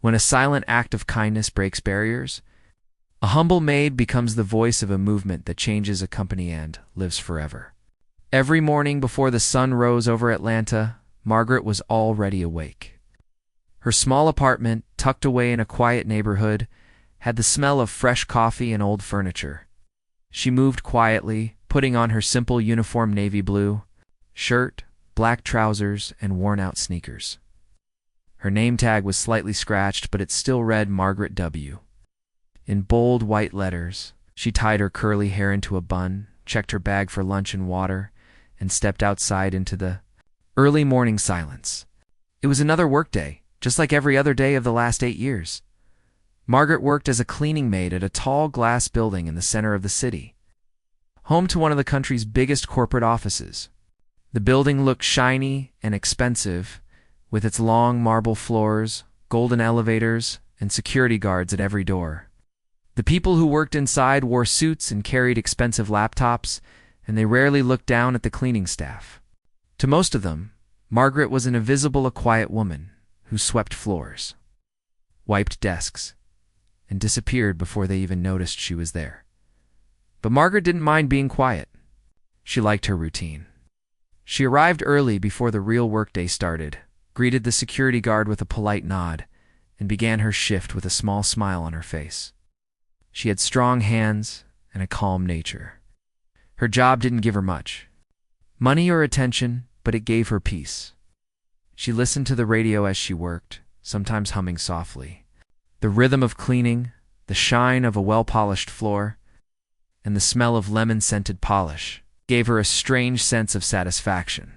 When a silent act of kindness breaks barriers, a humble maid becomes the voice of a movement that changes a company and lives forever. Every morning before the sun rose over Atlanta, Margaret was already awake. Her small apartment, tucked away in a quiet neighborhood, had the smell of fresh coffee and old furniture. She moved quietly, putting on her simple uniform navy blue shirt, black trousers, and worn-out sneakers. Her name tag was slightly scratched, but it still read Margaret W. In bold white letters. She tied her curly hair into a bun, checked her bag for lunch and water, and stepped outside into the early morning silence. It was another workday, just like every other day of the last 8 years. Margaret worked as a cleaning maid at a tall glass building in the center of the city, home to one of the country's biggest corporate offices. The building looked shiny and expensive, with its long marble floors, golden elevators, and security guards at every door. The people who worked inside wore suits and carried expensive laptops, and they rarely looked down at the cleaning staff. To most of them, Margaret was an invisible, quiet woman who swept floors, wiped desks, and disappeared before they even noticed she was there. But Margaret didn't mind being quiet. She liked her routine. She arrived early before the real workday started, greeted the security guard with a polite nod, and began her shift with a small smile on her face. She had strong hands and a calm nature. Her job didn't give her much money or attention, but it gave her peace. She listened to the radio as she worked, sometimes humming softly. The rhythm of cleaning, the shine of a well-polished floor, and the smell of lemon-scented polish gave her a strange sense of satisfaction.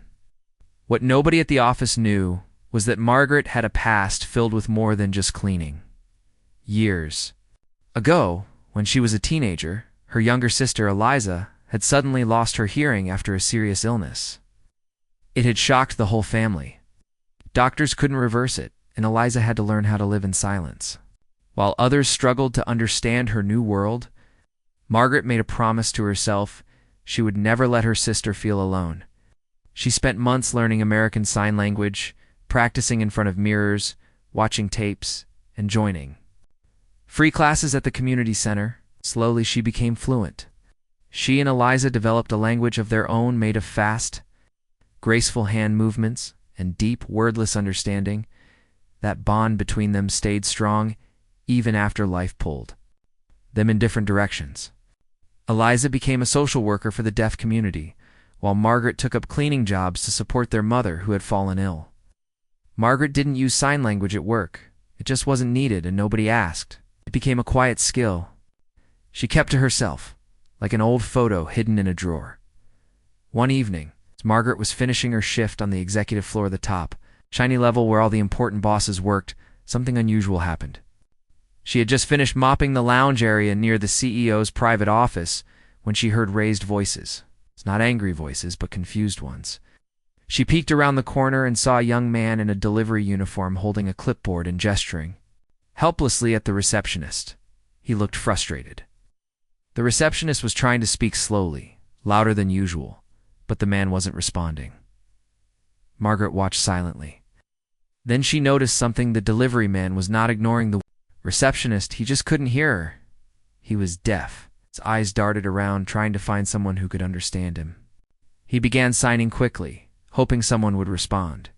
What nobody at the office knew was that Margaret had a past filled with more than just cleaning. Years ago, when she was a teenager, her younger sister Eliza had suddenly lost her hearing after a serious illness. It had shocked the whole family. Doctors couldn't reverse it, and Eliza had to learn how to live in silence. While others struggled to understand her new world, Margaret made a promise to herself she would never let her sister feel alone. She spent months learning American Sign Language, practicing in front of mirrors, watching tapes, and joining free classes at the community center. Slowly she became fluent. She and Eliza developed a language of their own made of fast, graceful hand movements and deep, wordless understanding. That bond between them stayed strong even after life pulled them in different directions. Eliza became a social worker for the deaf community, while Margaret took up cleaning jobs to support their mother who had fallen ill. Margaret didn't use sign language at work. It just wasn't needed and nobody asked. It became a quiet skill she kept to herself, like an old photo hidden in a drawer. One evening, as Margaret was finishing her shift on the executive floor of the top, shiny level where all the important bosses worked, something unusual happened. She had just finished mopping the lounge area near the CEO's private office when she heard raised voices. It's not angry voices, but confused ones. She peeked around the corner and saw a young man in a delivery uniform holding a clipboard and gesturing helplessly at the receptionist. He looked frustrated. The receptionist was trying to speak slowly, louder than usual, but the man wasn't responding. Margaret watched silently. Then she noticed something. The delivery man was not ignoring the receptionist. He just couldn't hear her. He was deaf. His eyes darted around, trying to find someone who could understand him. He began signing quickly, hoping someone would respond.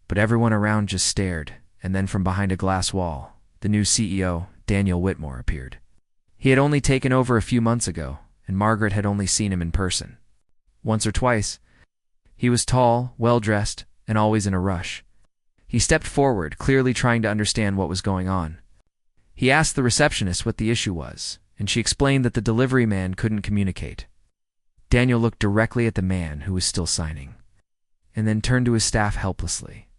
But everyone around just stared, and then from behind a glass wall, the new CEO, Daniel Whitmore, appeared. He had only taken over a few months ago, and Margaret had only seen him in person once or twice. He was tall, well-dressed, and always in a rush. He stepped forward, clearly trying to understand what was going on. He asked the receptionist what the issue was, and she explained that the delivery man couldn't communicate. Daniel looked directly at the man who was still signing, and then turned to his staff helplessly.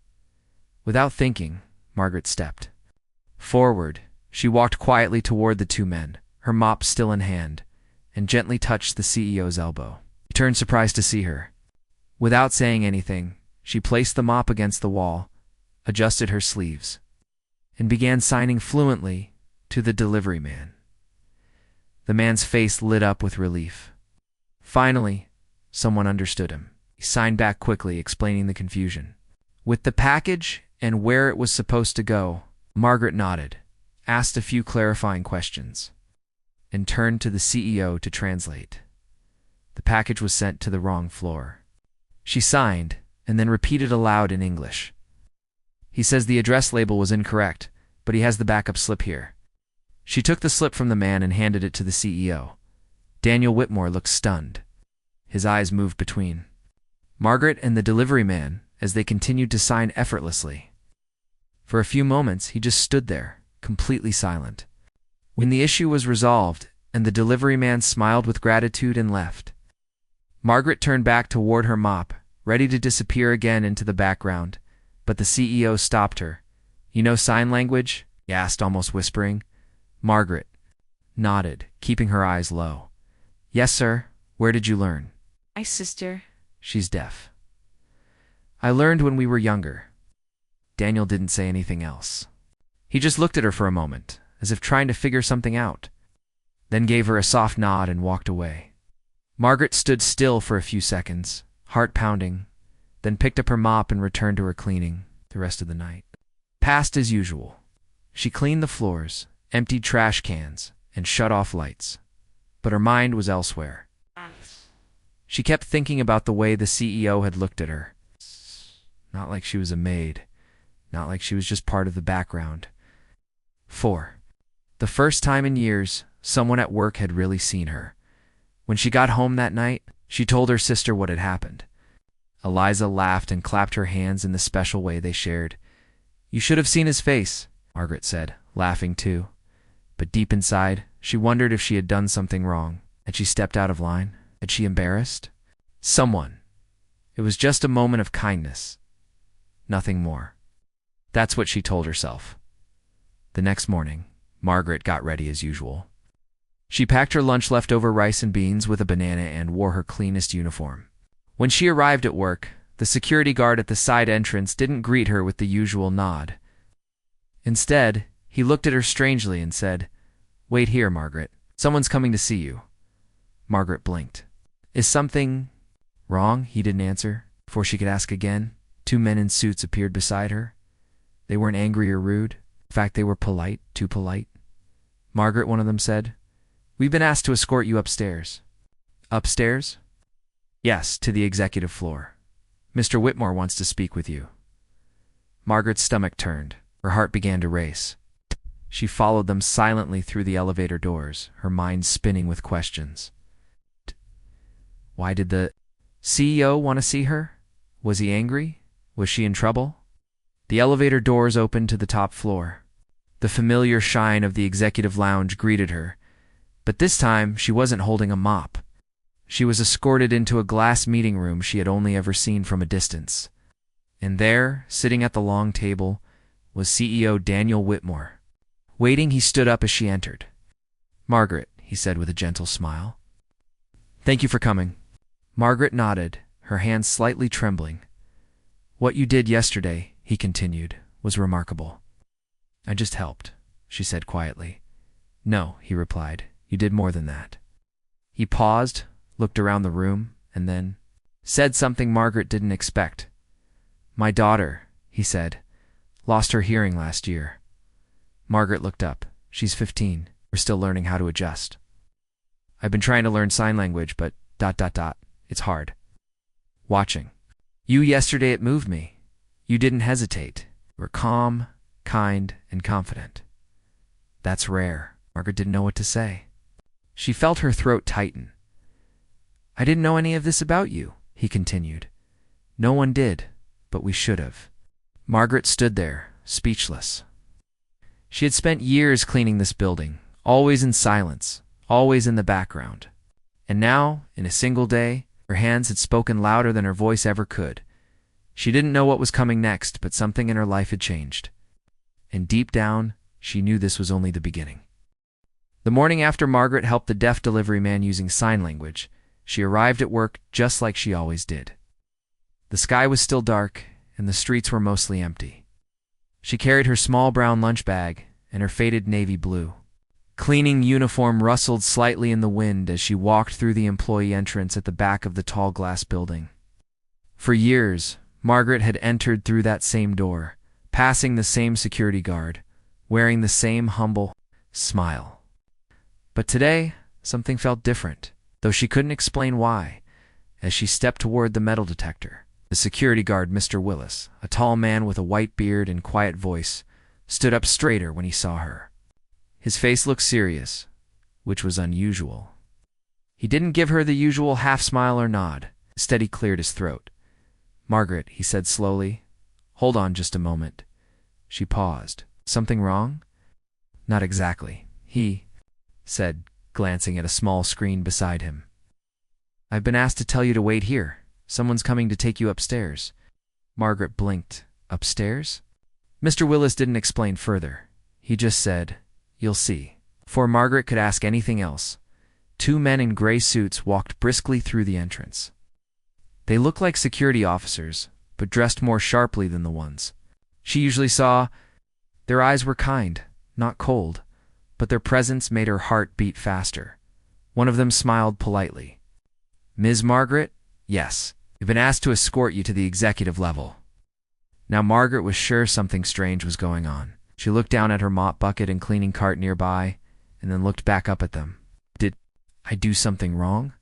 Without thinking, Margaret stepped forward. She walked quietly toward the two men, her mop still in hand, and gently touched the CEO's elbow. He turned surprised to see her. Without saying anything, she placed the mop against the wall, adjusted her sleeves, and began signing fluently to the delivery man. The man's face lit up with relief. Finally, someone understood him. He signed back quickly, explaining the confusion. With the package and where it was supposed to go, Margaret nodded, asked a few clarifying questions, and turned to the CEO to translate. The package was sent to the wrong floor. She signed, and then repeated aloud in English. He says the address label was incorrect, but he has the backup slip here. She took the slip from the man and handed it to the CEO. Daniel Whitmore looked stunned. His eyes moved between Margaret and the delivery man as they continued to sign effortlessly. For a few moments, he just stood there, completely silent. When the issue was resolved and the delivery man smiled with gratitude and left, Margaret turned back toward her mop, ready to disappear again into the background, but the CEO stopped her. "You know sign language?" he asked, almost whispering. Margaret nodded, keeping her eyes low. "Yes, sir. Where did you learn?" My sister. "She's deaf." "I learned when we were younger." Daniel didn't say anything else. He just looked at her for a moment, as if trying to figure something out, then gave her a soft nod and walked away. Margaret stood still for a few seconds, heart pounding, then picked up her mop and returned to her cleaning the rest of the night. Passed as usual. She cleaned the floors, emptied trash cans, and shut off lights. But her mind was elsewhere. She kept thinking about the way the CEO had looked at her. Not like she was a maid. Not like she was just part of the background. 4. The first time in years, someone at work had really seen her. When she got home that night, she told her sister what had happened. Eliza laughed and clapped her hands in the special way they shared. "You should have seen his face," Margaret said, laughing too. But deep inside, she wondered if she had done something wrong. Had she stepped out of line? Had she embarrassed someone? It was just a moment of kindness. Nothing more. That's what she told herself. The next morning, Margaret got ready as usual. She packed her lunch leftover rice and beans with a banana and wore her cleanest uniform. When she arrived at work, the security guard at the side entrance didn't greet her with the usual nod. Instead, he looked at her strangely and said, "Wait here, Margaret. Someone's coming to see you." Margaret blinked. "Is something wrong?" He didn't answer. Before she could ask again, 2 men in suits appeared beside her. They weren't angry or rude. In fact, they were polite, too polite. "Margaret," one of them said, "we've been asked to escort you upstairs." "Upstairs?" "Yes, to the executive floor. Mr. Whitmore wants to speak with you." Margaret's stomach turned. Her heart began to race. She followed them silently through the elevator doors, her mind spinning with questions. Why did the CEO want to see her? Was he angry? Was she in trouble? The elevator doors opened to the top floor. The familiar shine of the executive lounge greeted her, but this time she wasn't holding a mop. She was escorted into a glass meeting room she had only ever seen from a distance. And there, sitting at the long table, was CEO Daniel Whitmore. Waiting, he stood up as she entered. "Margaret," he said with a gentle smile. "Thank you for coming." Margaret nodded, her hands slightly trembling. "What you did yesterday," he continued, "was remarkable." "I just helped," she said quietly. "No," he replied, "you did more than that." He paused, looked around the room, and then said something Margaret didn't expect. "My daughter," he said, "lost her hearing last year." Margaret looked up. "She's 15. We're still learning how to adjust. I've been trying to learn sign language, but ... it's hard." "Watching you yesterday, it moved me. You didn't hesitate. You were calm, kind, and confident." "That's rare." Margaret didn't know what to say. She felt her throat tighten. "I didn't know any of this about you," he continued. "No one did, but we should have." Margaret stood there, speechless. She had spent years cleaning this building, always in silence, always in the background. And now, in a single day, her hands had spoken louder than her voice ever could. She didn't know what was coming next, but something in her life had changed. And deep down, she knew this was only the beginning. The morning after Margaret helped the deaf delivery man using sign language, she arrived at work just like she always did. The sky was still dark, and the streets were mostly empty. She carried her small brown lunch bag and her faded navy blue cleaning uniform rustled slightly in the wind as she walked through the employee entrance at the back of the tall glass building. For years, Margaret had entered through that same door, passing the same security guard, wearing the same humble smile. But today, something felt different, though she couldn't explain why. As she stepped toward the metal detector, the security guard, Mr. Willis, a tall man with a white beard and quiet voice, stood up straighter when he saw her. His face looked serious, which was unusual. He didn't give her the usual half-smile or nod. Instead, he cleared his throat. "Margaret," he said slowly, "hold on just a moment." She paused. "Something wrong?" "Not exactly," he said, glancing at a small screen beside him. "I've been asked to tell you to wait here. Someone's coming to take you upstairs." Margaret blinked. "Upstairs?" Mr. Willis didn't explain further. He just said, "You'll see." Before Margaret could ask anything else, two men in gray suits walked briskly through the entrance. They looked like security officers, but dressed more sharply than the ones she usually saw. Their eyes were kind, not cold, but their presence made her heart beat faster. One of them smiled politely. "Ms. Margaret?" "Yes. We've been asked to escort you to the executive level." Now Margaret was sure something strange was going on. She looked down at her mop bucket and cleaning cart nearby, and then looked back up at them. "Did I do something wrong?"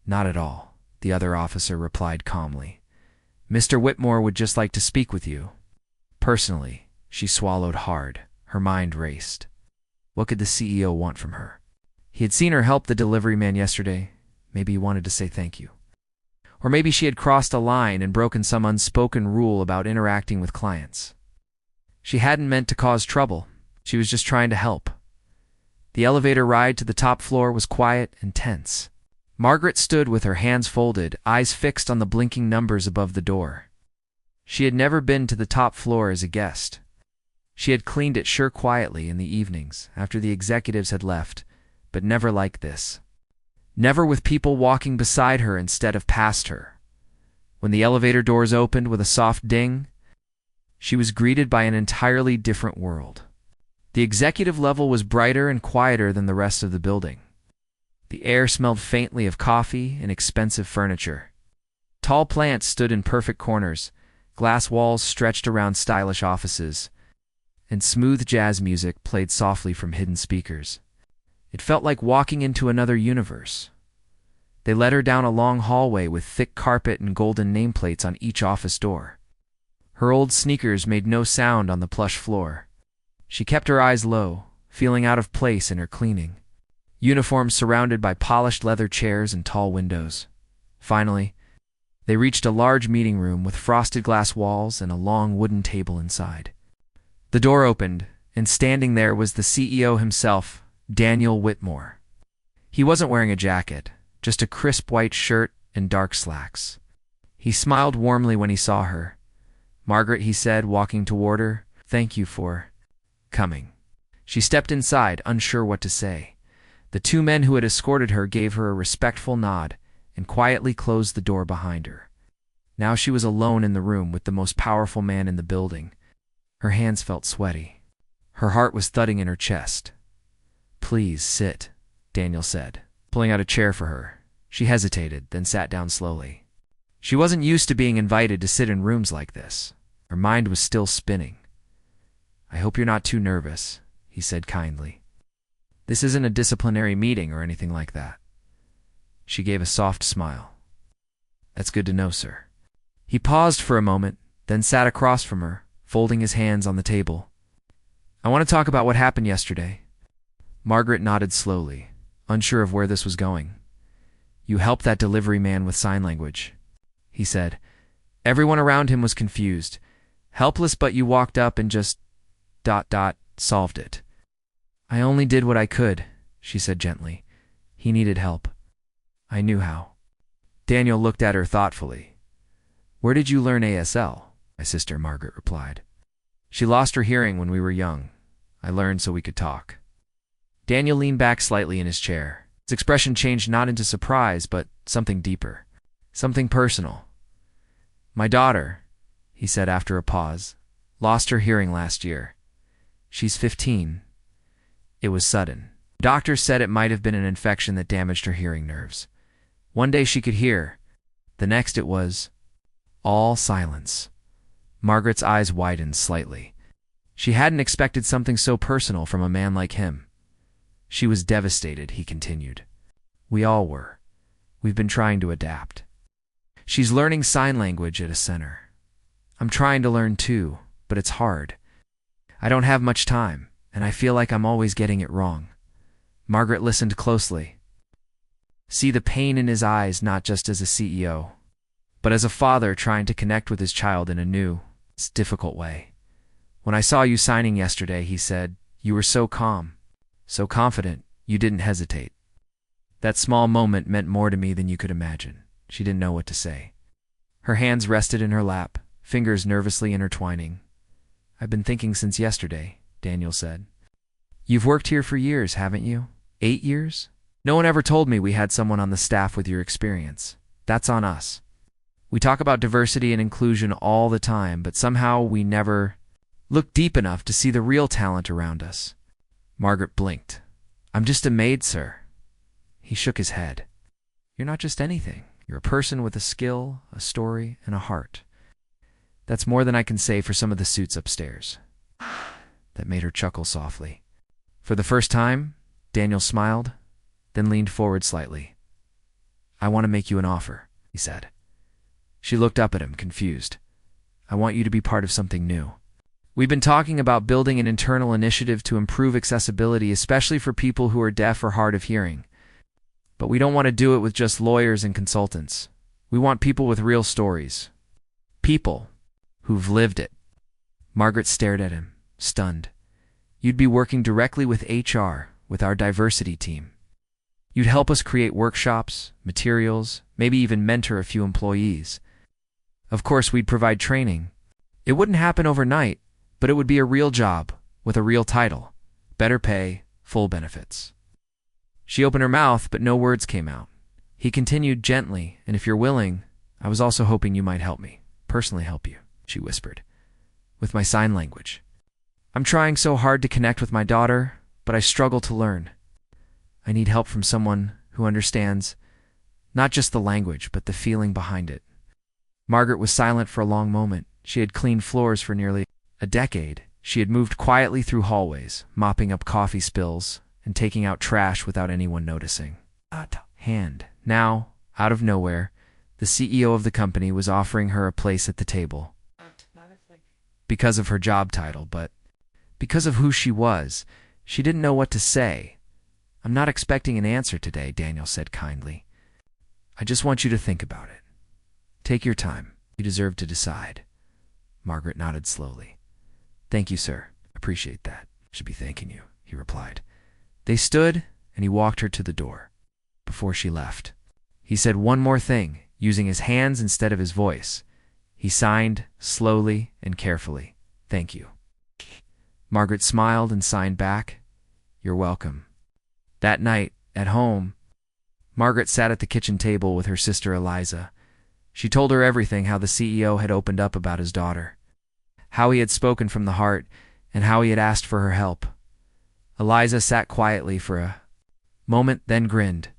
"Not at all," the other officer replied calmly. "Mr. Whitmore would just like to speak with you." Personally, she swallowed hard. Her mind raced. What could the CEO want from her? He had seen her help the delivery man yesterday. Maybe he wanted to say thank you. Or maybe she had crossed a line and broken some unspoken rule about interacting with clients. She hadn't meant to cause trouble. She was just trying to help. The elevator ride to the top floor was quiet and tense. Margaret stood with her hands folded, eyes fixed on the blinking numbers above the door. She had never been to the top floor as a guest. She had cleaned it sure quietly in the evenings after the executives had left, but never like this. Never with people walking beside her instead of past her. When the elevator doors opened with a soft ding, she was greeted by an entirely different world. The executive level was brighter and quieter than the rest of the building. The air smelled faintly of coffee and expensive furniture. Tall plants stood in perfect corners, glass walls stretched around stylish offices, and smooth jazz music played softly from hidden speakers. It felt like walking into another universe. They led her down a long hallway with thick carpet and golden nameplates on each office door. Her old sneakers made no sound on the plush floor. She kept her eyes low, feeling out of place in her cleaning. Uniforms surrounded by polished leather chairs and tall windows. Finally, they reached a large meeting room with frosted glass walls and a long wooden table inside. The door opened, and standing there was the CEO himself, Daniel Whitmore. He wasn't wearing a jacket, just a crisp white shirt and dark slacks. He smiled warmly when he saw her. "Margaret," he said, walking toward her, "thank you for coming." She stepped inside, unsure what to say. The two men who had escorted her gave her a respectful nod and quietly closed the door behind her. Now she was alone in the room with the most powerful man in the building. Her hands felt sweaty. Her heart was thudding in her chest. "Please sit," Daniel said, pulling out a chair for her. She hesitated, then sat down slowly. She wasn't used to being invited to sit in rooms like this. Her mind was still spinning. "I hope you're not too nervous," he said kindly. "This isn't a disciplinary meeting or anything like that." She gave a soft smile. "That's good to know, sir." He paused for a moment, then sat across from her, folding his hands on the table. "I want to talk about what happened yesterday." Margaret nodded slowly, unsure of where this was going. "You helped that delivery man with sign language," he said. Everyone around him was confused. "Helpless, but you walked up and just ... solved it." "I only did what I could," she said gently. "He needed help. I knew how." Daniel looked at her thoughtfully. "Where did you learn ASL?" "My sister," Margaret replied. "She lost her hearing when we were young. I learned so we could talk." Daniel leaned back slightly in his chair. His expression changed not into surprise, but something deeper. Something personal. "My daughter," he said after a pause, "lost her hearing last year. She's 15. It was sudden. Doctors said it might have been an infection that damaged her hearing nerves. One day she could hear. The next it was all silence." Margaret's eyes widened slightly. She hadn't expected something so personal from a man like him. She was devastated, he continued. We all were. We've been trying to adapt. She's learning sign language at a center. I'm trying to learn too, but it's hard. I don't have much time, and I feel like I'm always getting it wrong. Margaret listened closely. See the pain in his eyes, not just as a CEO, but as a father trying to connect with his child in a new, difficult way. When I saw you signing yesterday, he said, you were so calm, so confident, you didn't hesitate. That small moment meant more to me than you could imagine. She didn't know what to say. Her hands rested in her lap, fingers nervously intertwining. I've been thinking since yesterday, Daniel said. You've worked here for years, haven't you? 8 years? No one ever told me we had someone on the staff with your experience. That's on us. We talk about diversity and inclusion all the time, but somehow we never look deep enough to see the real talent around us. Margaret blinked. I'm just a maid, sir. He shook his head. You're not just anything. You're a person with a skill, a story, and a heart. That's more than I can say for some of the suits upstairs. That made her chuckle softly. For the first time, Daniel smiled, then leaned forward slightly. I want to make you an offer, he said. She looked up at him, confused. I want you to be part of something new. We've been talking about building an internal initiative to improve accessibility, especially for people who are deaf or hard of hearing. But we don't want to do it with just lawyers and consultants. We want people with real stories. People who've lived it. Margaret stared at him, stunned. You'd be working directly with HR, with our diversity team. You'd help us create workshops, materials, maybe even mentor a few employees. Of course, we'd provide training. It wouldn't happen overnight, but it would be a real job, with a real title, better pay, full benefits. She opened her mouth, but no words came out. He continued gently, and if you're willing, I was also hoping you might help me, personally help you, she whispered, with my sign language. I'm trying so hard to connect with my daughter, but I struggle to learn. I need help from someone who understands not just the language, but the feeling behind it. Margaret was silent for a long moment. She had cleaned floors for nearly a decade. She had moved quietly through hallways, mopping up coffee spills and taking out trash without anyone noticing. Now, out of nowhere, the CEO of the company was offering her a place at the table. Because of her job title, but because of who she was, she didn't know what to say. I'm not expecting an answer today, Daniel said kindly. I just want you to think about it. Take your time. You deserve to decide. Margaret nodded slowly. Thank you, sir. Appreciate that. Should be thanking you, he replied. They stood, and he walked her to the door. Before she left, he said one more thing, using his hands instead of his voice. He signed, slowly and carefully. Thank you. Margaret smiled and signed back. You're welcome. That night, at home, Margaret sat at the kitchen table with her sister Eliza. She told her everything, how the CEO had opened up about his daughter, how he had spoken from the heart, and how he had asked for her help. Eliza sat quietly for a moment, then grinned.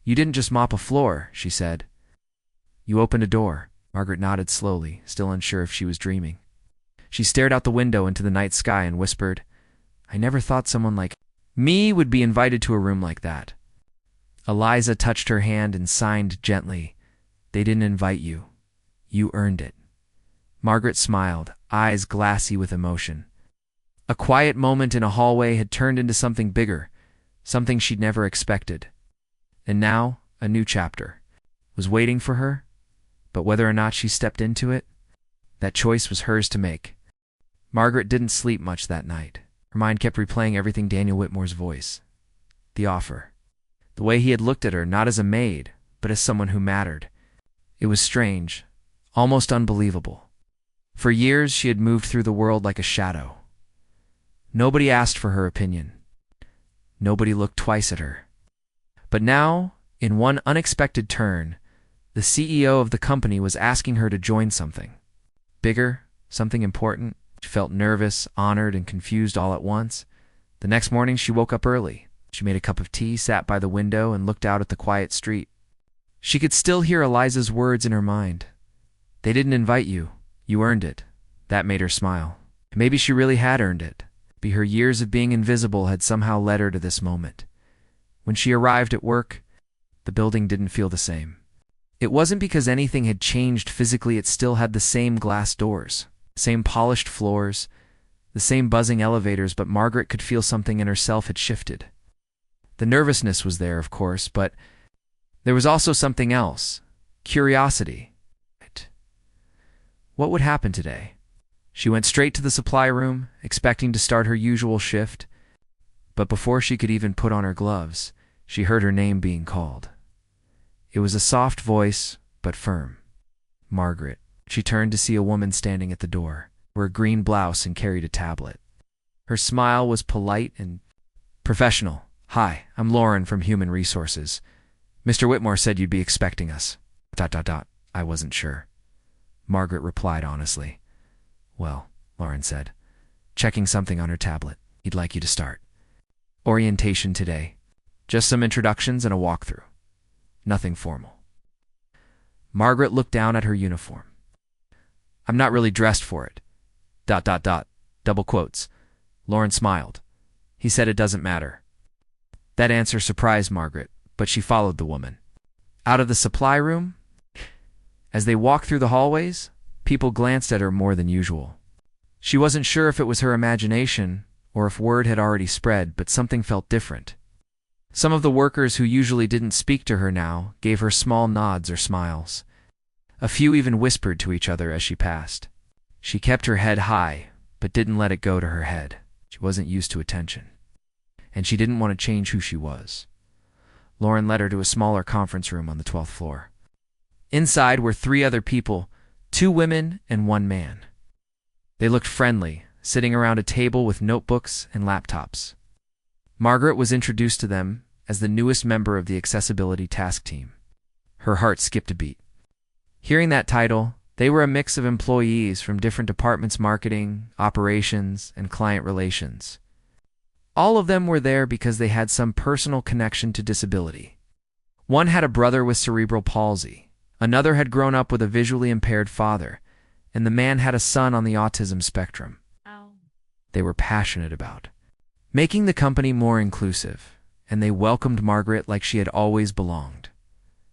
You didn't just mop a floor, she said. You opened a door. Margaret nodded slowly, still unsure if she was dreaming. She stared out the window into the night sky and whispered, I never thought someone like me would be invited to a room like that. Eliza touched her hand and signed gently. They didn't invite you. You earned it. Margaret smiled, eyes glassy with emotion. A quiet moment in a hallway had turned into something bigger, something she'd never expected. And now, a new chapter was waiting for her, but whether or not she stepped into it, that choice was hers to make. Margaret didn't sleep much that night. Her mind kept replaying everything Daniel Whitmore's voice. The offer. The way he had looked at her, not as a maid, but as someone who mattered. It was strange, almost unbelievable. For years, she had moved through the world like a shadow. Nobody asked for her opinion. Nobody looked twice at her. But now, in one unexpected turn, the CEO of the company was asking her to join something. Bigger, something important. She felt nervous, honored, and confused all at once. The next morning, she woke up early. She made a cup of tea, sat by the window, and looked out at the quiet street. She could still hear Eliza's words in her mind. They didn't invite you. You earned it. That made her smile. Maybe she really had earned it. Maybe her years of being invisible had somehow led her to this moment. When she arrived at work, the building didn't feel the same. It wasn't because anything had changed physically, it still had the same glass doors, same polished floors, the same buzzing elevators, but Margaret could feel something in herself had shifted. The nervousness was there, of course, but there was also something else. Curiosity. What would happen today? She went straight to the supply room, expecting to start her usual shift, but before she could even put on her gloves, she heard her name being called. It was a soft voice, but firm. Margaret. She turned to see a woman standing at the door, wore a green blouse and carried a tablet. Her smile was polite and professional. "Hi, I'm Lauren from Human Resources. Mr. Whitmore said you'd be expecting us. ... I wasn't sure." Margaret replied honestly. "Well," Lauren said, checking something on her tablet, "he'd like you to start. Orientation today. Just some introductions and a walkthrough. Nothing formal." Margaret looked down at her uniform. "I'm not really dressed for it. ... Double quotes. Lauren smiled. He said it doesn't matter. That answer surprised Margaret, but she followed the woman. Out of the supply room, as they walked through the hallways, people glanced at her more than usual. She wasn't sure if it was her imagination or if word had already spread, but something felt different. Some of the workers who usually didn't speak to her now gave her small nods or smiles. A few even whispered to each other as she passed. She kept her head high, but didn't let it go to her head. She wasn't used to attention, and she didn't want to change who she was. Lauren led her to a smaller conference room on the 12th floor. Inside were 3 other people, 2 women and 1 man. They looked friendly, sitting around a table with notebooks and laptops. Margaret was introduced to them as the newest member of the accessibility task team. Her heart skipped a beat. Hearing that title, they were a mix of employees from different departments: marketing, operations, and client relations. All of them were there because they had some personal connection to disability. One had a brother with cerebral palsy, another had grown up with a visually impaired father, and the man had a son on the autism spectrum. They were passionate about making the company more inclusive, and they welcomed Margaret like she had always belonged.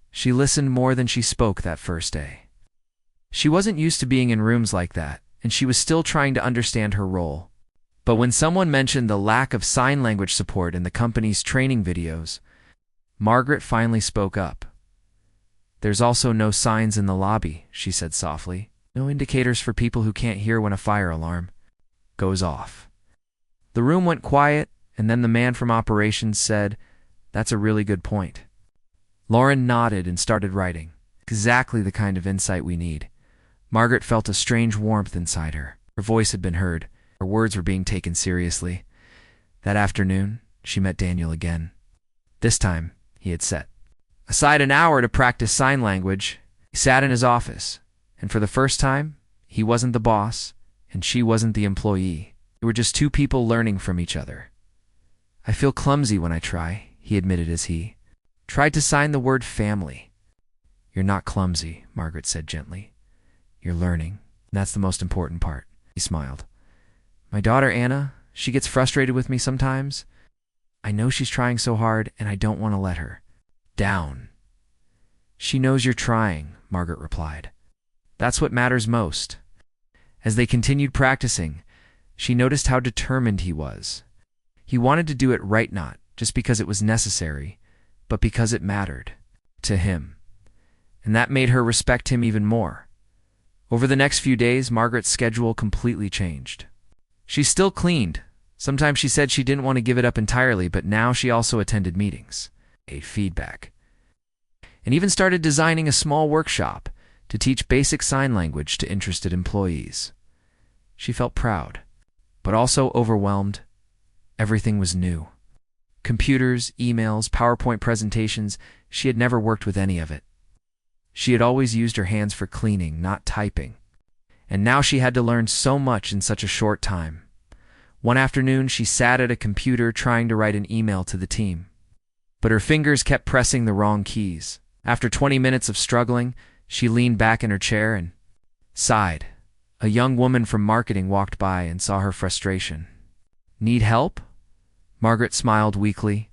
She listened more than she spoke that first day. She wasn't used to being in rooms like that, and she was still trying to understand her role. But when someone mentioned the lack of sign language support in the company's training videos, Margaret finally spoke up. "There's also no signs in the lobby," she said softly. "No indicators for people who can't hear when a fire alarm goes off." The room went quiet, and then the man from operations said, "That's a really good point." Lauren nodded and started writing. Exactly the kind of insight we need. Margaret felt a strange warmth inside her. Her voice had been heard. Her words were being taken seriously. That afternoon, she met Daniel again. This time, he had set aside an hour to practice sign language. He sat in his office, and for the first time, he wasn't the boss, and she wasn't the employee. They were just 2 people learning from each other. "I feel clumsy when I try," he admitted as he tried to sign the word family. "You're not clumsy," Margaret said gently. "You're learning, and that's the most important part." He smiled. "My daughter Anna, she gets frustrated with me sometimes. I know she's trying so hard, and I don't want to let her down." "She knows you're trying," Margaret replied. "That's what matters most." As they continued practicing, she noticed how determined he was. He wanted to do it right, not just because it was necessary, but because it mattered to him. And that made her respect him even more. Over the next few days, Margaret's schedule completely changed. She still cleaned. Sometimes she said she didn't want to give it up entirely, but now she also attended meetings, gave feedback, and even started designing a small workshop to teach basic sign language to interested employees. She felt proud, but also overwhelmed. Everything was new. Computers, emails, PowerPoint presentations, she had never worked with any of it. She had always used her hands for cleaning, not typing. And now she had to learn so much in such a short time. One afternoon, she sat at a computer trying to write an email to the team. But her fingers kept pressing the wrong keys. After 20 minutes of struggling, she leaned back in her chair and sighed. A young woman from marketing walked by and saw her frustration. "Need help?" Margaret smiled weakly.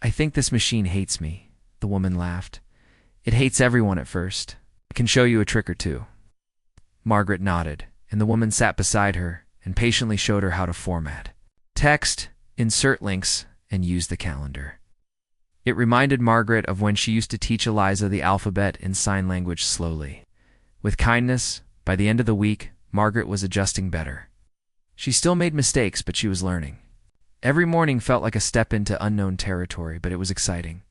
"I think this machine hates me," the woman laughed. "It hates everyone at first. I can show you a trick or two." Margaret nodded, and the woman sat beside her and patiently showed her how to format text, insert links, and use the calendar. It reminded Margaret of when she used to teach Eliza the alphabet in sign language slowly. With kindness, by the end of the week, Margaret was adjusting better. She still made mistakes, but she was learning. Every morning felt like a step into unknown territory, but it was exciting.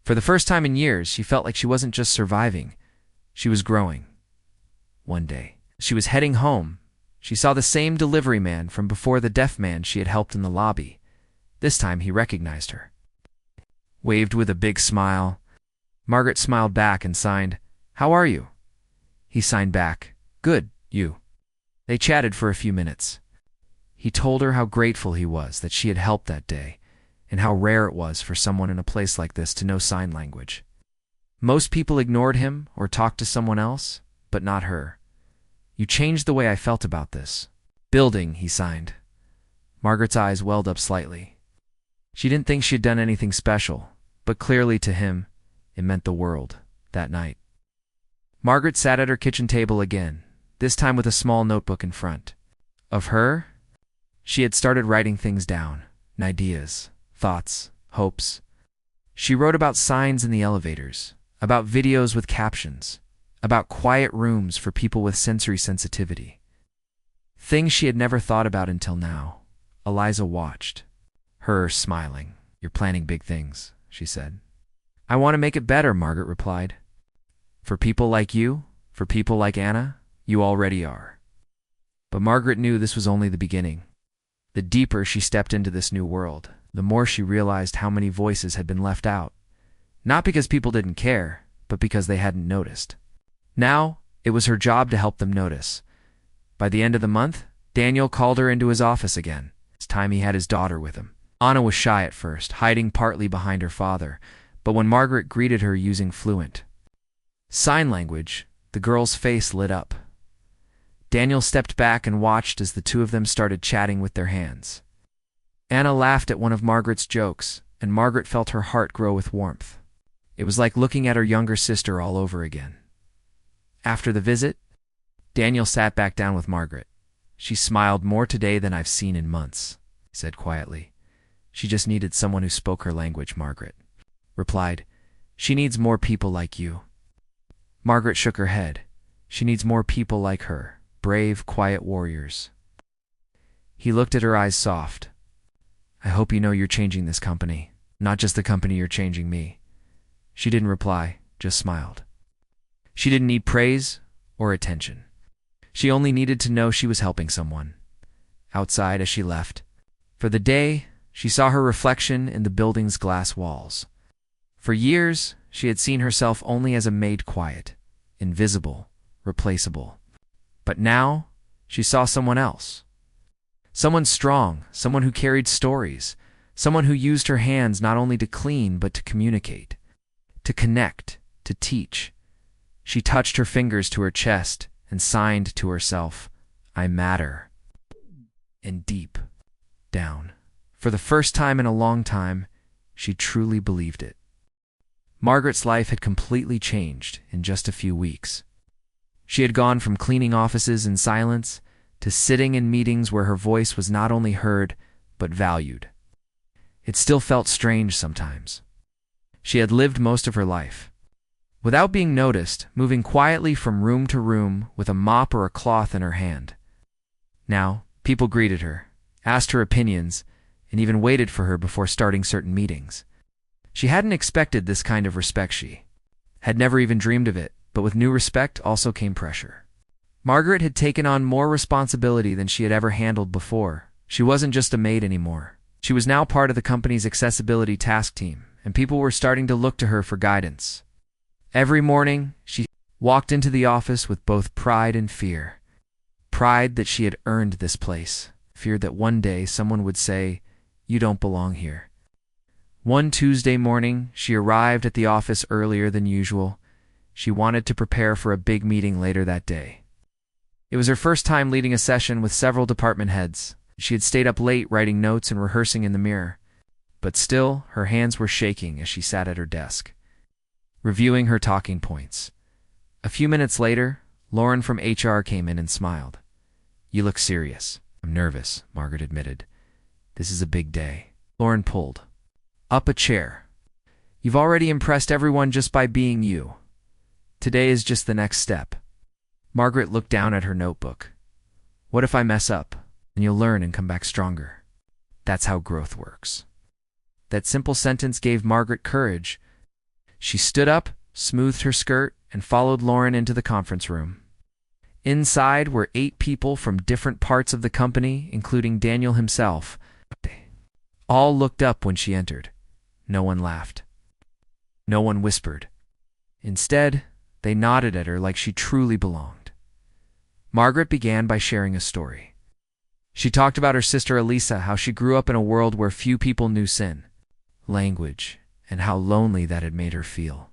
For the first time in years, she felt like she wasn't just surviving, she was growing. One day, she was heading home. She saw the same delivery man from before, the deaf man she had helped in the lobby. This time he recognized her. Waved with a big smile. Margaret smiled back and signed, "How are you?" He signed back, "Good, you." They chatted for a few minutes. He told her how grateful he was that she had helped that day, and how rare it was for someone in a place like this to know sign language. Most people ignored him or talked to someone else, but not her. "You changed the way I felt about this building," he signed. Margaret's eyes welled up slightly. She didn't think she had done anything special, but clearly to him, it meant the world that night. Margaret sat at her kitchen table again, this time with a small notebook in front. Of her, she had started writing things down, ideas, thoughts, hopes. She wrote about signs in the elevators, about videos with captions, about quiet rooms for people with sensory sensitivity. Things she had never thought about until now. Eliza watched, her smiling. "You're planning big things," she said. "I want to make it better," Margaret replied. "For people like you, for people like Anna, you already are." But Margaret knew this was only the beginning. The deeper she stepped into this new world, the more she realized how many voices had been left out. Not because people didn't care, but because they hadn't noticed. Now, it was her job to help them notice. By the end of the month, Daniel called her into his office again. This time he had his daughter with him. Anna was shy at first, hiding partly behind her father, but when Margaret greeted her using fluent sign language, the girl's face lit up. Daniel stepped back and watched as the two of them started chatting with their hands. Anna laughed at one of Margaret's jokes, and Margaret felt her heart grow with warmth. It was like looking at her younger sister all over again. After the visit, Daniel sat back down with Margaret. "She smiled more today than I've seen in months," he said quietly. "She just needed someone who spoke her language," Margaret replied. "She needs more people like you." Margaret shook her head. "She needs more people like her, brave, quiet warriors." He looked at her eyes soft. "I hope you know you're changing this company, not just the company, you're changing me." She didn't reply, just smiled. She didn't need praise or attention. She only needed to know she was helping someone. Outside, as she left, for the day, she saw her reflection in the building's glass walls. For years, she had seen herself only as a maid, quiet, invisible, replaceable. But now, she saw someone else. Someone strong, someone who carried stories, someone who used her hands not only to clean but to communicate, to connect, to teach. She touched her fingers to her chest and signed to herself, "I matter." And deep down, for the first time in a long time, she truly believed it. Margaret's life had completely changed in just a few weeks. She had gone from cleaning offices in silence to sitting in meetings where her voice was not only heard, but valued. It still felt strange sometimes. She had lived most of her life without being noticed, moving quietly from room to room with a mop or a cloth in her hand. Now, people greeted her, asked her opinions, and even waited for her before starting certain meetings. She hadn't expected this kind of respect. She had never even dreamed of it, but with new respect also came pressure. Margaret had taken on more responsibility than she had ever handled before. She wasn't just a maid anymore. She was now part of the company's accessibility task team, and people were starting to look to her for guidance. Every morning, she walked into the office with both pride and fear. Pride that she had earned this place, fear that one day someone would say, "You don't belong here." One Tuesday morning, she arrived at the office earlier than usual. She wanted to prepare for a big meeting later that day. It was her first time leading a session with several department heads. She had stayed up late writing notes and rehearsing in the mirror. But still, her hands were shaking as she sat at her desk, reviewing her talking points. A few minutes later, Lauren from HR came in and smiled. "You look serious." "I'm nervous," Margaret admitted. "This is a big day." Lauren pulled up a chair. "You've already impressed everyone just by being you. Today is just the next step." Margaret looked down at her notebook. "What if I mess up? And you'll learn and come back stronger. That's how growth works." That simple sentence gave Margaret courage. She stood up, smoothed her skirt, and followed Lauren into the conference room. Inside were 8 people from different parts of the company, including Daniel himself. All looked up when she entered. No one laughed. No one whispered. Instead, they nodded at her like she truly belonged. Margaret began by sharing a story. She talked about her sister Elisa, how she grew up in a world where few people knew sin, language, and how lonely that had made her feel.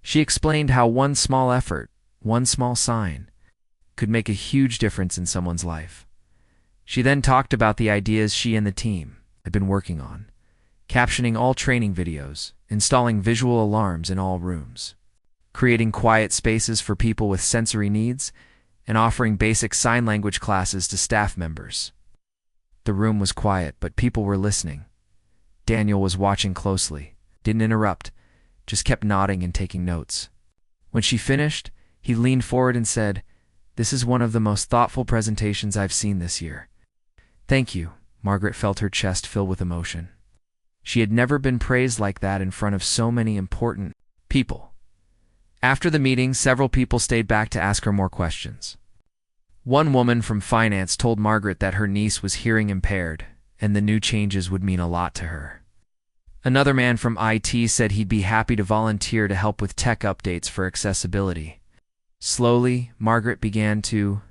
She explained how one small effort, one small sign, could make a huge difference in someone's life. She then talked about the ideas she and the team had been working on, captioning all training videos, installing visual alarms in all rooms, creating quiet spaces for people with sensory needs, and offering basic sign language classes to staff members. The room was quiet, but people were listening. Daniel was watching closely, didn't interrupt, just kept nodding and taking notes. When she finished, he leaned forward and said, "This is one of the most thoughtful presentations I've seen this year." "Thank you." Margaret felt her chest fill with emotion. She had never been praised like that in front of so many important people. After the meeting, several people stayed back to ask her more questions. One woman from finance told Margaret that her niece was hearing impaired, and the new changes would mean a lot to her. Another man from IT said he'd be happy to volunteer to help with tech updates for accessibility. Slowly, Margaret began to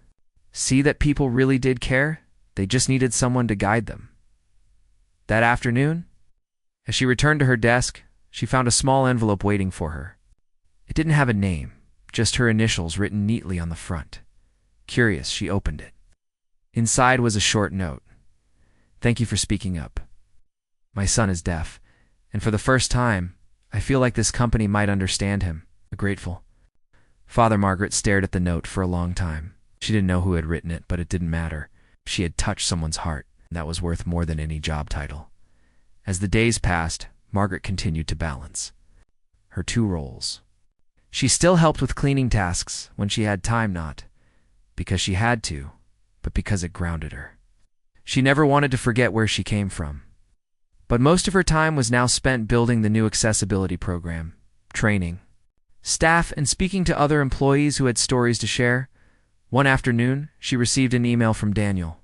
see that people really did care. They just needed someone to guide them. That afternoon, as she returned to her desk, she found a small envelope waiting for her. It didn't have a name, just her initials written neatly on the front. Curious, she opened it. Inside was a short note. "Thank you for speaking up. My son is deaf, and for the first time, I feel like this company might understand him. Grateful." Father Margaret stared at the note for a long time. She didn't know who had written it, but it didn't matter. She had touched someone's heart, and that was worth more than any job title. As the days passed, Margaret continued to balance her 2 roles. She still helped with cleaning tasks when she had time, not because she had to, but because it grounded her. She never wanted to forget where she came from. But most of her time was now spent building the new accessibility program, training staff, and speaking to other employees who had stories to share. One afternoon, she received an email from Daniel.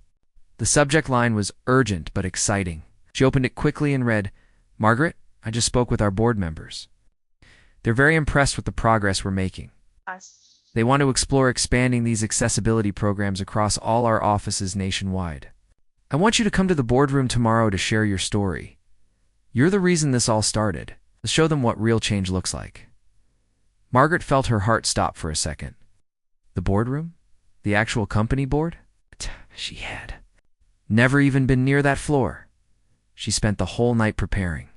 The subject line was urgent but exciting. She opened it quickly and read, "Margaret, I just spoke with our board members. They're very impressed with the progress we're making. They want to explore expanding these accessibility programs across all our offices nationwide. I want you to come to the boardroom tomorrow to share your story. You're the reason this all started. Let's show them what real change looks like." Margaret felt her heart stop for a second. The boardroom? The actual company board? She had never even been near that floor. She spent the whole night preparing.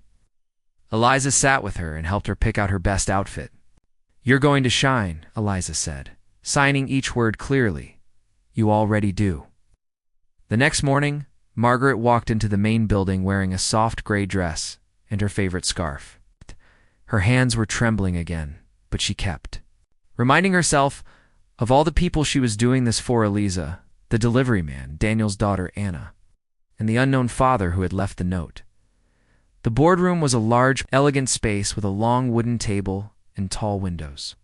Eliza sat with her and helped her pick out her best outfit. "You're going to shine," Eliza said, signing each word clearly. "You already do." The next morning, Margaret walked into the main building wearing a soft gray dress and her favorite scarf. Her hands were trembling again, but she kept reminding herself of all the people she was doing this for: Eliza, the delivery man, Daniel's daughter Anna, and the unknown father who had left the note. The boardroom was a large, elegant space with a long wooden table and tall windows.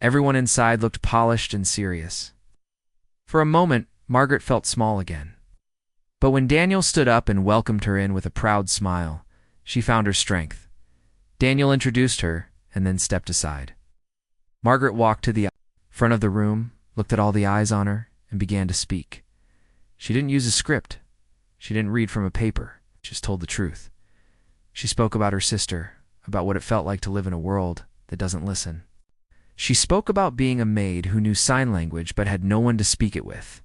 Everyone inside looked polished and serious. For a moment, Margaret felt small again. But when Daniel stood up and welcomed her in with a proud smile, she found her strength. Daniel introduced her and then stepped aside. Margaret walked to the front of the room, looked at all the eyes on her, and began to speak. She didn't use a script. She didn't read from a paper, just told the truth. She spoke about her sister, about what it felt like to live in a world that doesn't listen. She spoke about being a maid who knew sign language but had no one to speak it with.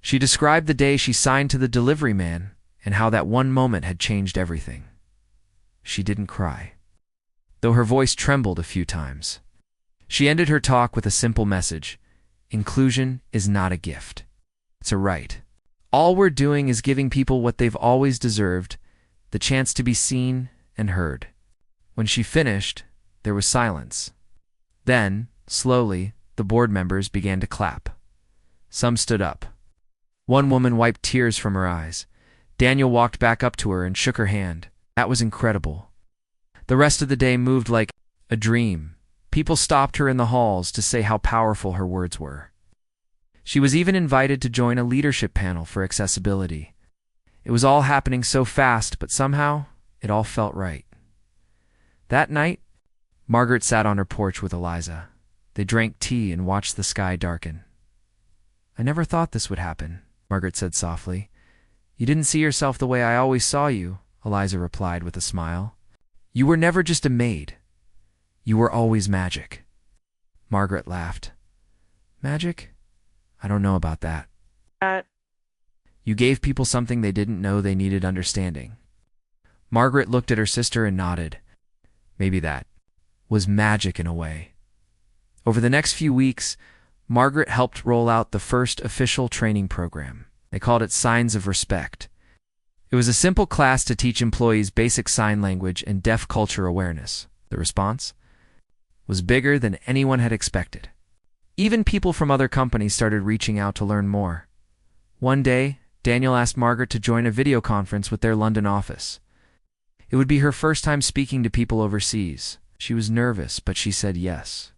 She described the day she signed to the delivery man and how that one moment had changed everything. She didn't cry, though her voice trembled a few times. She ended her talk with a simple message: inclusion is not a gift. It's a right. All we're doing is giving people what they've always deserved, the chance to be seen and heard. When she finished, there was silence. Then, slowly, the board members began to clap. Some stood up. One woman wiped tears from her eyes. Daniel walked back up to her and shook her hand. That was incredible. The rest of the day moved like a dream. People stopped her in the halls to say how powerful her words were. She was even invited to join a leadership panel for accessibility. It was all happening so fast, but somehow it all felt right. That night, Margaret sat on her porch with Eliza. They drank tea and watched the sky darken. "I never thought this would happen," Margaret said softly. "You didn't see yourself the way I always saw you," Eliza replied with a smile. "You were never just a maid. You were always magic." Margaret laughed. "Magic? I don't know about that. You gave people something they didn't know they needed understanding." Margaret looked at her sister and nodded. Maybe that was magic in a way. Over the next few weeks, Margaret helped roll out the first official training program. They called it Signs of Respect. It was a simple class to teach employees basic sign language and deaf culture awareness. The response was bigger than anyone had expected. Even people from other companies started reaching out to learn more. One day, Daniel asked Margaret to join a video conference with their London office. It would be her first time speaking to people overseas. She was nervous, but she said yes.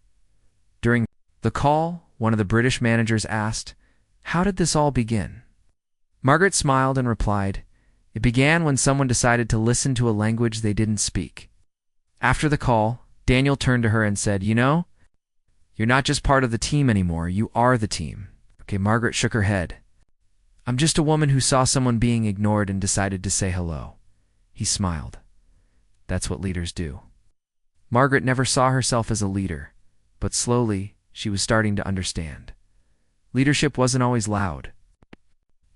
During the call, one of the British managers asked, "How did this all begin?" Margaret smiled and replied, "It began when someone decided to listen to a language they didn't speak." After the call, Daniel turned to her and said, "You know, you're not just part of the team anymore, you are the team." Okay, Margaret shook her head. "I'm just a woman who saw someone being ignored and decided to say hello." He smiled. "That's what leaders do." Margaret never saw herself as a leader, but slowly she was starting to understand. Leadership wasn't always loud.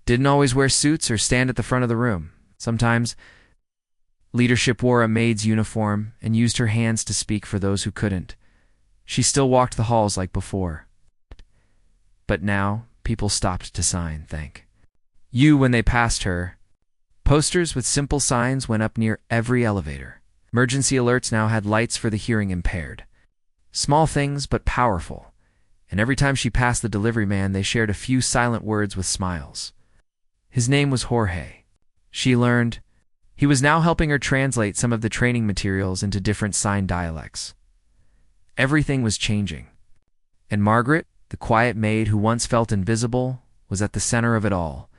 Didn't always wear suits or stand at the front of the room. Sometimes leadership wore a maid's uniform and used her hands to speak for those who couldn't. She still walked the halls like before. But now, people stopped to sign, thank you when they passed her. Posters with simple signs went up near every elevator. Emergency alerts now had lights for the hearing impaired. Small things, but powerful. And every time she passed the delivery man, they shared a few silent words with smiles. His name was Jorge. She learned he was now helping her translate some of the training materials into different sign dialects. Everything was changing. And Margaret, the quiet maid who once felt invisible, was at the center of it all.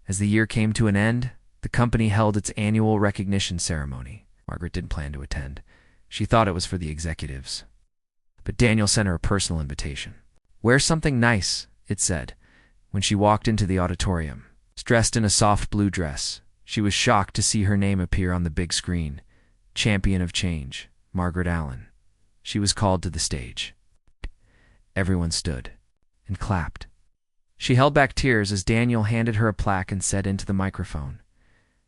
As the year came to an end, the company held its annual recognition ceremony. Margaret didn't plan to attend. She thought it was for the executives. But Daniel sent her a personal invitation. "Wear something nice," it said, when she walked into the auditorium. Dressed in a soft blue dress, she was shocked to see her name appear on the big screen. Champion of Change, Margaret Allen. She was called to the stage. Everyone stood and clapped. She held back tears as Daniel handed her a plaque and said into the microphone,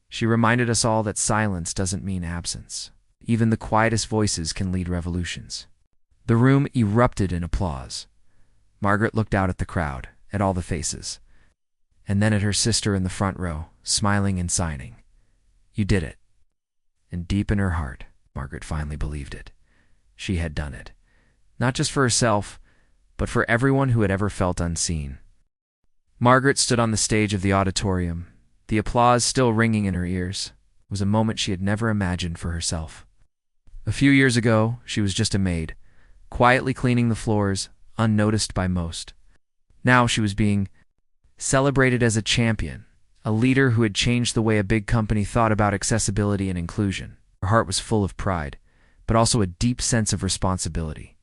"She reminded us all that silence doesn't mean absence. Even the quietest voices can lead revolutions." The room erupted in applause. Margaret looked out at the crowd, at all the faces, and then at her sister in the front row, smiling and signing. "You did it." And deep in her heart, Margaret finally believed it. She had done it. Not just for herself, but for everyone who had ever felt unseen. Margaret stood on the stage of the auditorium, the applause still ringing in her ears. It was a moment she had never imagined for herself. A few years ago, she was just a maid, quietly cleaning the floors, unnoticed by most. Now she was being celebrated as a champion, a leader who had changed the way a big company thought about accessibility and inclusion. Her heart was full of pride, but also a deep sense of responsibility.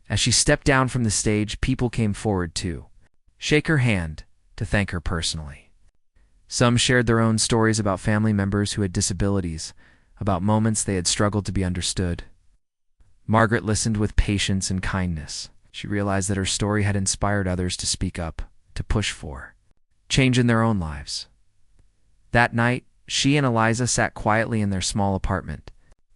As she stepped down from the stage, people came forward to shake her hand, to thank her personally. Some shared their own stories about family members who had disabilities, about moments they had struggled to be understood. Margaret listened with patience and kindness. She realized that her story had inspired others to speak up, to push for change in their own lives. That night, she and Eliza sat quietly in their small apartment.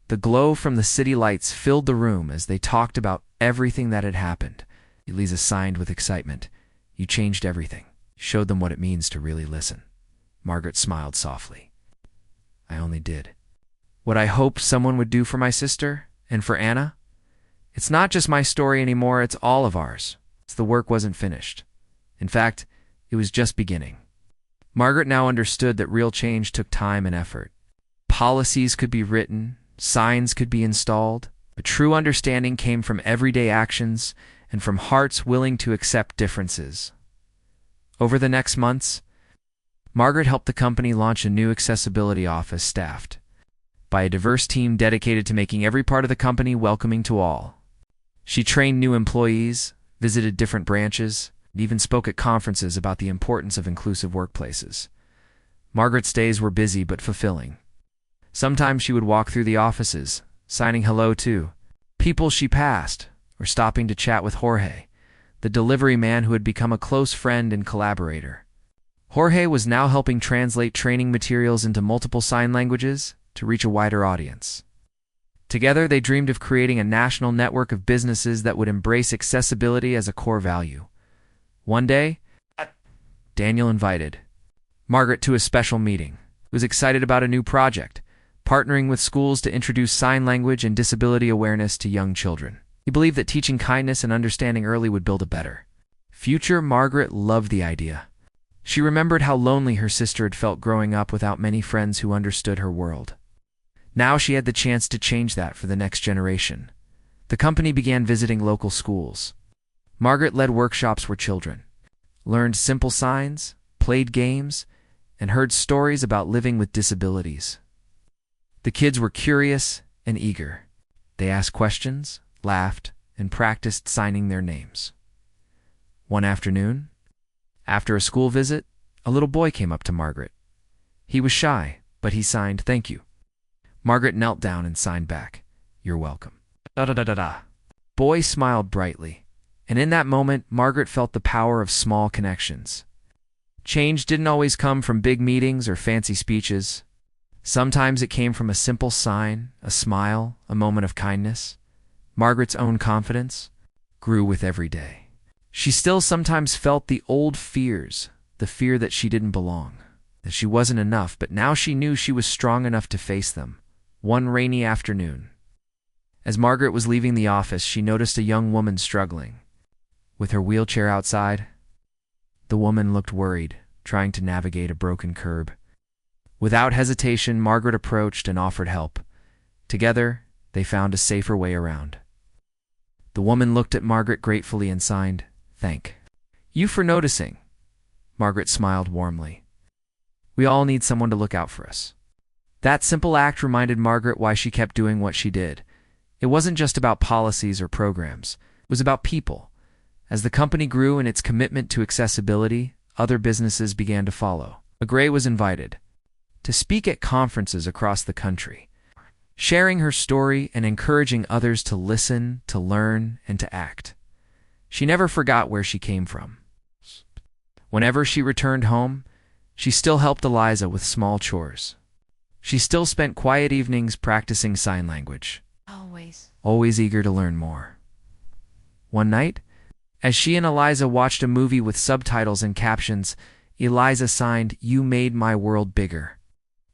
The glow from the city lights filled the room as they talked about everything that had happened. Eliza sighed with excitement. "You changed everything. Showed them what it means to really listen." Margaret smiled softly. "I only did what I hoped someone would do for my sister and for Anna. It's not just my story anymore, it's all of ours. The work wasn't finished. In fact, it was just beginning." Margaret now understood that real change took time and effort. Policies could be written, signs could be installed, but true understanding came from everyday actions and from hearts willing to accept differences. Over the next months, Margaret helped the company launch a new accessibility office staffed by a diverse team dedicated to making every part of the company welcoming to all. She trained new employees, visited different branches, and even spoke at conferences about the importance of inclusive workplaces. Margaret's days were busy but fulfilling. Sometimes she would walk through the offices, signing hello to people she passed, or stopping to chat with Jorge, the delivery man who had become a close friend and collaborator. Jorge was now helping translate training materials into multiple sign languages to reach a wider audience. Together, they dreamed of creating a national network of businesses that would embrace accessibility as a core value. One day, Daniel invited Margaret to a special meeting. He was excited about a new project, partnering with schools to introduce sign language and disability awareness to young children. He believed that teaching kindness and understanding early would build a better future. Margaret loved the idea. She remembered how lonely her sister had felt growing up without many friends who understood her world. Now she had the chance to change that for the next generation. The company began visiting local schools. Margaret led workshops where children learned simple signs, played games, and heard stories about living with disabilities. The kids were curious and eager. They asked questions, laughed, and practiced signing their names. One afternoon, after a school visit, a little boy came up to Margaret. He was shy, but he signed, "Thank you." Margaret knelt down and signed back, "You're welcome." Da-da-da-da-da. Boy smiled brightly, and in that moment, Margaret felt the power of small connections. Change didn't always come from big meetings or fancy speeches. Sometimes it came from a simple sign, a smile, a moment of kindness. Margaret's own confidence grew with every day. She still sometimes felt the old fears, the fear that she didn't belong, that she wasn't enough, but now she knew she was strong enough to face them. One rainy afternoon, as Margaret was leaving the office, she noticed a young woman struggling with her wheelchair outside. The woman looked worried, trying to navigate a broken curb. Without hesitation, Margaret approached and offered help. Together, they found a safer way around. The woman looked at Margaret gratefully and signed, "Thank you for noticing." Margaret smiled warmly. "We all need someone to look out for us." That simple act reminded Margaret why she kept doing what she did. It wasn't just about policies or programs. It was about people. As the company grew in its commitment to accessibility, other businesses began to follow. Gray was invited to speak at conferences across the country, sharing her story and encouraging others to listen, to learn, and to act. She never forgot where she came from. Whenever she returned home, she still helped Eliza with small chores. She still spent quiet evenings practicing sign language, always eager to learn more. One night, as she and Eliza watched a movie with subtitles and captions, Eliza signed, "You made my world bigger."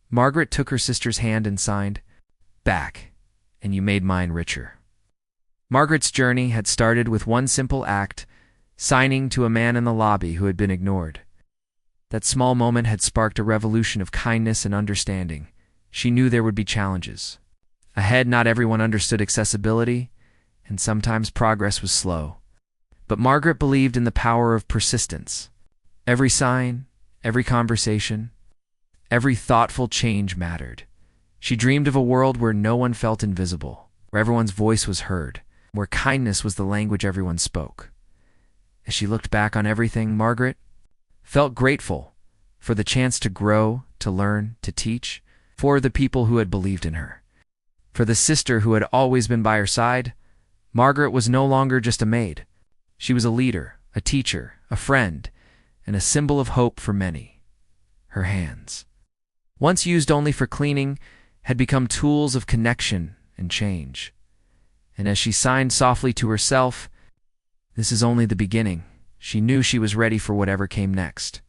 Margaret took her sister's hand and signed, "Back, and you made mine richer." Margaret's journey had started with one simple act, signing to a man in the lobby who had been ignored. That small moment had sparked a revolution of kindness and understanding. She knew there would be challenges. Ahead, not everyone understood accessibility, and sometimes progress was slow. But Margaret believed in the power of persistence. Every sign, every conversation, every thoughtful change mattered. She dreamed of a world where no one felt invisible, where everyone's voice was heard, where kindness was the language everyone spoke. As she looked back on everything, Margaret felt grateful for the chance to grow, to learn, to teach, for the people who had believed in her, for the sister who had always been by her side, Margaret was no longer just a maid. She was a leader, a teacher, a friend, and a symbol of hope for many. Her hands, once used only for cleaning, had become tools of connection and change. And as she signed softly to herself, "This is only the beginning," she knew she was ready for whatever came next.